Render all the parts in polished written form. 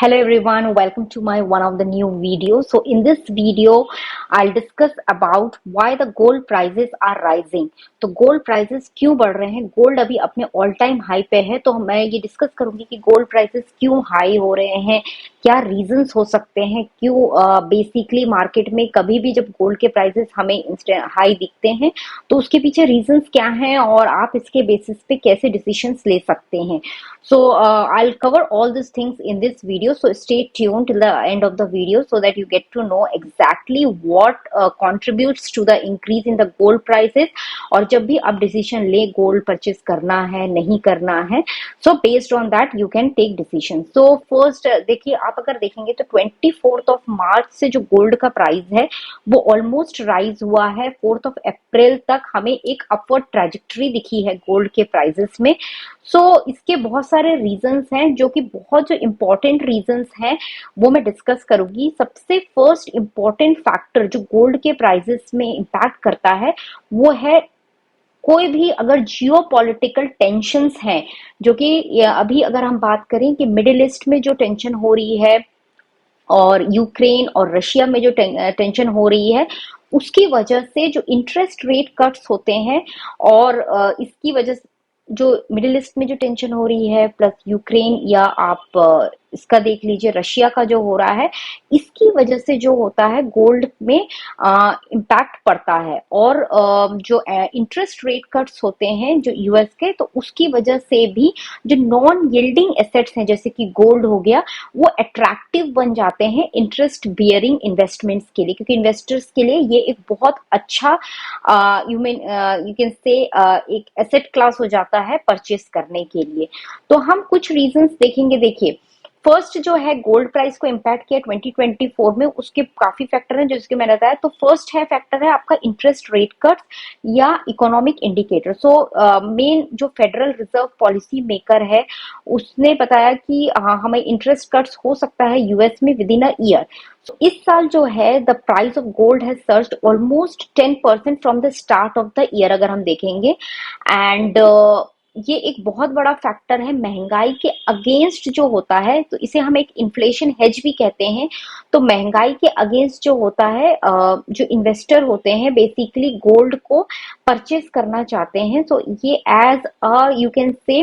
Hello everyone, welcome to my one of the new video. So in this video, I'll discuss about why the gold prices are rising. तो gold prices क्यों बढ़ रहे हैं? Gold अभी अपने all time high पे है, तो मैं ये डिस्कस करूंगी कि गोल्ड प्राइसेस क्यों हाई हो रहे हैं, क्या रीजंस हो सकते हैं, क्यों बेसिकली मार्केट में कभी भी जब गोल्ड के प्राइसेस हमें हाई दिखते हैं तो उसके पीछे रीजंस क्या हैं और आप इसके बेसिस पे कैसे डिसीजंस ले सकते हैं. So I'll cover all these things in this video. So stay tuned till the end of the video so that you get to know exactly what contributes to the increase in the gold prices. और जब भी आप decision ले gold purchase करना है नहीं करना है, so based on that you can take decision. So first देखिए, आप अगर देखेंगे तो 24th ऑफ मार्च से जो गोल्ड का प्राइस है वो ऑलमोस्ट राइज हुआ है. 4th ऑफ अप्रैल तक हमें एक अपवर्ड ट्रैजेक्टरी दिखी है गोल्ड के प्राइसेस में. इसके बहुत सारे रीजंस हैं जो कि बहुत जो इम्पोर्टेंट रीजंस हैं वो मैं डिस्कस करूंगी. सबसे फर्स्ट इम्पोर्टेंट फैक्टर जो गोल्ड के प्राइसेस में इम्पैक्ट करता है वो है कोई भी अगर जियो पॉलिटिकल टेंशंस हैं, जो कि अभी अगर हम बात करें कि मिडिल ईस्ट में जो टेंशन हो रही है और यूक्रेन और रशिया में जो टेंशन हो रही है, उसकी वजह से जो इंटरेस्ट रेट कट्स होते हैं और इसकी वजह से जो मिडिल ईस्ट में जो टेंशन हो रही है प्लस यूक्रेन या आप इसका देख लीजिए रशिया का जो हो रहा है, इसकी वजह से जो होता है गोल्ड में इम्पैक्ट पड़ता है. और जो इंटरेस्ट रेट कट्स होते हैं जो यूएस के, तो उसकी वजह से भी जो नॉन यील्डिंग एसेट्स हैं जैसे कि गोल्ड हो गया वो अट्रैक्टिव बन जाते हैं इंटरेस्ट बियरिंग इन्वेस्टमेंट्स के लिए, क्योंकि इन्वेस्टर्स के लिए ये एक बहुत अच्छा यू कैन से एक एसेट क्लास हो जाता है परचेस करने के लिए. तो हम कुछ रीजंस देखेंगे. देखिए, फर्स्ट जो है गोल्ड प्राइस को इम्पैक्ट किया 2024 में, उसके काफी फैक्टर हैं जिसके मैंने बताया. तो फर्स्ट है फैक्टर है आपका इंटरेस्ट रेट कट या इकोनॉमिक इंडिकेटर. मेन जो फेडरल रिजर्व पॉलिसी मेकर है उसने बताया कि हमें इंटरेस्ट कट्स हो सकता है यूएस में विद इन अ ईयर. इस साल जो है the price of gold has surged almost 10% from the start of the year अगर हम देखेंगे. एंड ये एक बहुत बड़ा फैक्टर है महंगाई के अगेंस्ट जो होता है, तो इसे हम एक इन्फ्लेशन हेज भी कहते हैं. तो महंगाई के अगेंस्ट जो होता है, जो इन्वेस्टर होते हैं बेसिकली गोल्ड को परचेज करना चाहते हैं, तो ये as a you can say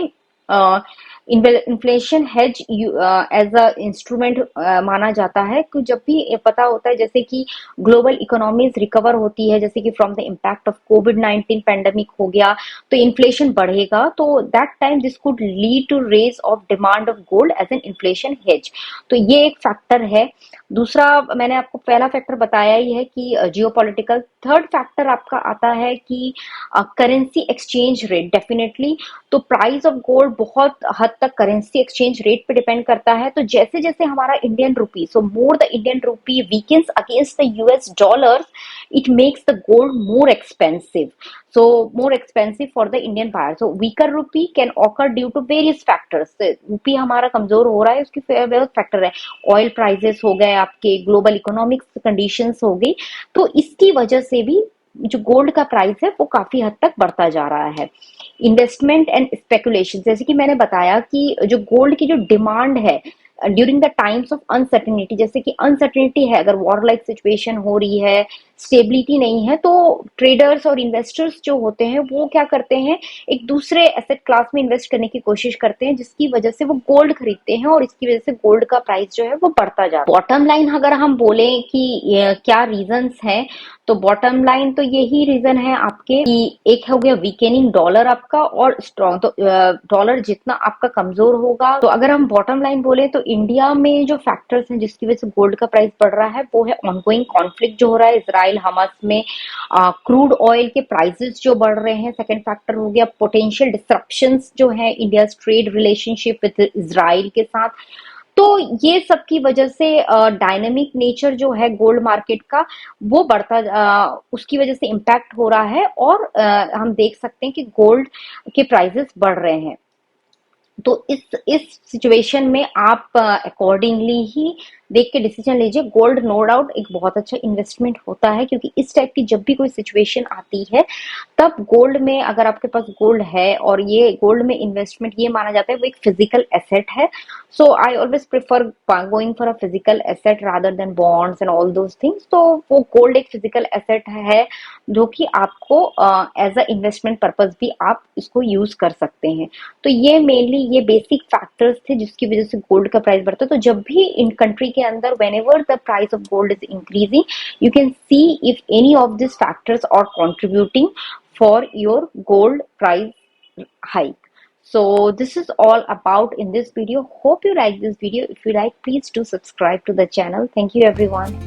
inflation hedge as a instrument माना जाता है. कि जब भी पता होता है जैसे कि ग्लोबल इकोनॉमीज रिकवर होती है, जैसे कि फ्रॉम द इम्पैक्ट ऑफ कोविड-19 पैंडेमिक हो गया, तो इन्फ्लेशन बढ़ेगा, तो that time this could lead to raise of demand of gold as an inflation hedge. तो ये एक फैक्टर है. दूसरा मैंने आपको पहला फैक्टर बताया ही है कि जियोपॉलिटिकल. थर्ड फैक्टर आपका आता है कि करेंसी एक्सचेंज रेट. डेफिनेटली तो प्राइस ऑफ गोल्ड बहुत हद तक करेंसी एक्सचेंज रेट पे डिपेंड करता है. तो जैसे जैसे हमारा Indian rupee, so more the Indian rupee weakens against the US dollars, it makes the gold more expensive, so more expensive for the Indian buyer. So weaker rupee can occur due to various factors. रूपी हमारा कमजोर हो रहा है, उसकी बहुत factor है. Oil prices हो गए आपके, ग्लोबल इकोनॉमिक्स कंडीशंस हो गई, तो इसकी वजह से भी जो गोल्ड का प्राइस है वो काफी हद तक बढ़ता जा रहा है. इन्वेस्टमेंट एंड स्पेकुलेशन, जैसे कि मैंने बताया कि जो गोल्ड की जो डिमांड है during the times of uncertainty, जैसे कि अनसर्टेनिटी है, अगर वॉर लाइक सिचुएशन हो रही है, स्टेबिलिटी नहीं है, तो ट्रेडर्स और इन्वेस्टर्स जो होते हैं वो क्या करते हैं, एक दूसरे एसेट क्लास में इन्वेस्ट करने की कोशिश करते हैं, जिसकी वजह से वो गोल्ड खरीदते हैं और इसकी वजह से गोल्ड का प्राइस जो है वो बढ़ता जाता है. बॉटम लाइन अगर हम बोले कि क्या रीजंस हैं, तो बॉटम लाइन तो यही रीजन है आपके कि एक हो गया वीकेनिंग डॉलर आपका और स्ट्रॉन्ग. तो डॉलर जितना आपका कमजोर होगा, तो अगर हम बॉटम लाइन बोले तो इंडिया में जो फैक्टर्स हैं जिसकी वजह से गोल्ड का प्राइस बढ़ रहा है वो है ऑनगोइंग कॉन्फ्लिक्ट जो हो रहा है इसराइल हमास में, क्रूड ऑयल के प्राइसेस जो बढ़ रहे हैं. सेकंड फैक्टर हो गया पोटेंशियल डिस्ट्रप्शंस जो है India trade relationship with Israel के साथ. तो ये सब की वजह से डायनेमिक नेचर जो है गोल्ड मार्केट का वो बढ़ता, उसकी वजह से इम्पैक्ट हो रहा है और हम देख सकते हैं कि गोल्ड के प्राइसेस बढ़ रहे हैं. तो इस सिचुएशन में आप अकॉर्डिंगली ही देख के डिसीजन लीजिए. गोल्ड नो डाउट एक बहुत अच्छा इन्वेस्टमेंट होता है, क्योंकि इस टाइप की जब भी कोई सिचुएशन आती है तब गोल्ड में अगर आपके पास गोल्ड है, और ये गोल्ड में इन्वेस्टमेंट ये माना जाता है वो एक फिजिकल एसेट है. So I always prefer going for a physical asset rather than bonds and all those things. तो वो गोल्ड एक फिजिकल एसेट है जो कि आपको एज अ इन्वेस्टमेंट पर्पस भी आप इसको यूज कर सकते हैं। तो ये मेनली ये बेसिक फैक्टर्स थे जिसकी वजह से गोल्ड का प्राइस बढ़ता है। तो जब भी इन कंट्री के अंदर whenever the price of gold is increasing, you can see if any of this factors are contributing for your gold price hike. So this is all about in this video. Hope you like this video. If you like, please do subscribe to the channel. Thank you everyone.